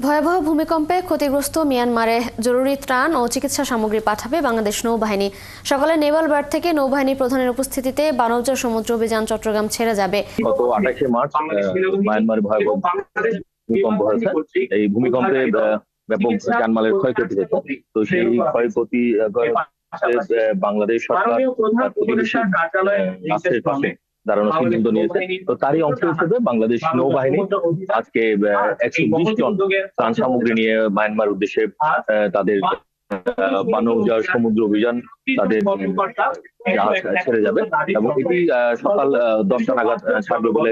ভয়াবহ ভূমিকম্পে ক্ষতিগ্রস্ত মিয়ানমারে জরুরি ত্রাণ ও চিকিৎসা সামগ্রী পাঠাবে বাংলাদেশ নৌবাহিনী। সকালে নেভাল বার্ড থেকে নৌবাহিনী প্রধানের উপস্থিতিতে বানৌজা সমুদ্র অভিযান চট্টগ্রাম ছেড়ে যাবে। গত 28শে মার্চ মায়ানমারে ভয়াবহ ভূমিকম্প হয়েছে। এই ভূমিকম্পে ব্যাপক জানমালের ক্ষয়ক্ষতি হয়েছে। তো সেই ক্ষয়ক্ষতি বাংলাদেশ সরকার প্রতিবেশী রাষ্ট্রের পাশে দাঁড়ানোর সিদ্ধান্ত নিয়েছে। তো তারই অংশ হিসেবে বাংলাদেশ নৌবাহিনী আজকে 120 টন ত্রাণ সামগ্রী নিয়ে মায়ানমার উদ্দেশ্যে তাদের বানৌজা সমুদ্র অভিযান তাদের জাহাজ ছেড়ে যাবে এবং এটি সকাল 10টা নাগাদ ছাড়বে বলে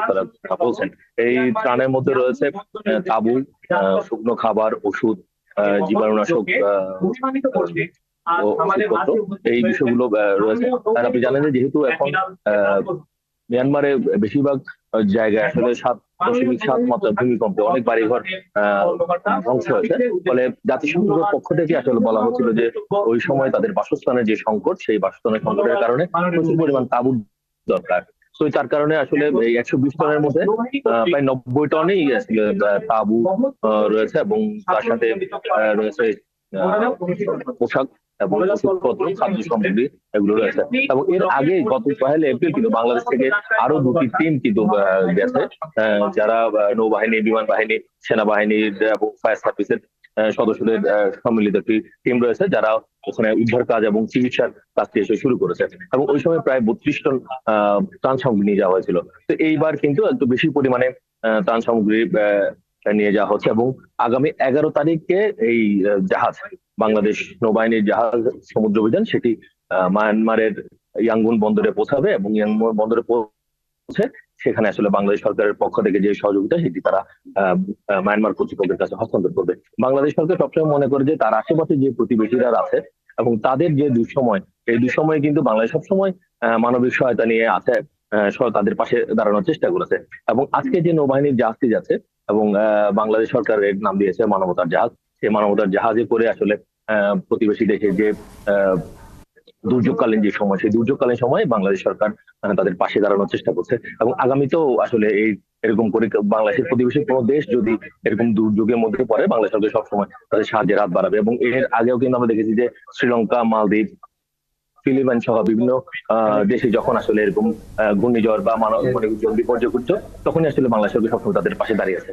তারা বলছেন। এই ত্রাণের মধ্যে রয়েছে তাঁবু, শুকনো খাবার, ওষুধ, জীবাণুনাশক এই বিষয়গুলো রয়েছে। আর আপনি জানেন যে যেহেতু এখন মিয়ানমারে বেশিরভাগ জায়গায় আসলে 7.7 মাত্রার ভূমিকম্পে অনেক বাড়িঘর ধ্বংস হয়েছে। ফলে জাতিসংঘের পক্ষ থেকে আসলে বলা হচ্ছিল যে ওই সময় তাদের বাসস্থানের যে সংকট, সেই বাসস্থানের সংকটের কারণে প্রচুর পরিমাণ তাঁবুর দরকার। তো তার কারণে আসলে এই 120 টনের মধ্যে প্রায় 90 টনেই তাঁবু রয়েছে এবং তার সাথে রয়েছে পোশাক এবং ওষুধপত্র, খাদ্য সামগ্রী এগুলো রয়েছে। এবং এর আগে গত 1 এপ্রিল কিন্তু বাংলাদেশ থেকে আরো 2টি টিম কিন্তু গেছে, যারা নৌবাহিনী, বিমান বাহিনী, সেনাবাহিনীর এবং ফায়ার সার্ভিসের সদস্যদের সম্মিলিত একটি টিম রয়েছে, যারা ওখানে উদ্ধার কাজ এবং চিকিৎসার কাজটি এসে শুরু করেছে। এবং ওই সময় প্রায় 32 টন ত্রাণ সামগ্রী নিয়ে যাওয়া হয়েছিল। তো এইবার কিন্তু একটু বেশি পরিমাণে ত্রাণ সামগ্রী নিয়ে যাওয়া হচ্ছে এবং আগামী 11 তারিখে এই জাহাজ, বাংলাদেশ নৌবাহিনীর জাহাজ সমুদ্র অভিযান, সেটি মায়ানমারের ইয়াঙ্গুন বন্দরে পৌঁছাবে এবং ইয়াঙ্গুন বন্দরে পৌঁছে সেখানে আসলে বাংলাদেশ সরকারের পক্ষ থেকে যে সহযোগিতা সেটি তারা মায়ানমার কর্তৃপক্ষের কাছে হস্তান্তর করবে। বাংলাদেশ সরকার সবসময় মনে করে যে তার আশেপাশে যে প্রতিবেশীরা আছে এবং তাদের যে দুঃসময়, এই দুঃসময়ে কিন্তু বাংলাদেশ সবসময় মানবিক সহায়তা নিয়ে আছে, তাদের পাশে দাঁড়ানোর চেষ্টা করেছে। এবং আজকে যে নৌবাহিনীর জাহাজটি যাচ্ছে এবং বাংলাদেশ সরকারের নাম দিয়েছে মানবতার জাহাজ, সেই মানবতার জাহাজে করে আসলে প্রতিবেশী দেশের যে দুর্যোগকালীন যে সময়, সেই দুর্যোগকালীন সময় বাংলাদেশ সরকার তাদের পাশে দাঁড়ানোর চেষ্টা করছে। এবং আগামীতেও আসলে এরকম করে বাংলাদেশের প্রতিবেশী কোনো দেশ যদি এরকম দুর্যোগের মধ্যে পড়ে, বাংলাদেশ সরকার সবসময় তাদের সাহায্যের হাত বাড়াবে। এবং এর আগেও কিন্তু আমরা দেখেছি যে শ্রীলঙ্কা, মালদ্বীপ, ফিলিপাইন সহ বিভিন্ন দেশে যখন আসলে এরকম ঘূর্ণিঝড় বা মানব বিপর্যয় ঘটছে, তখনই আসলে বাংলাদেশ সরকার সবসময় তাদের পাশে দাঁড়িয়ে আছে।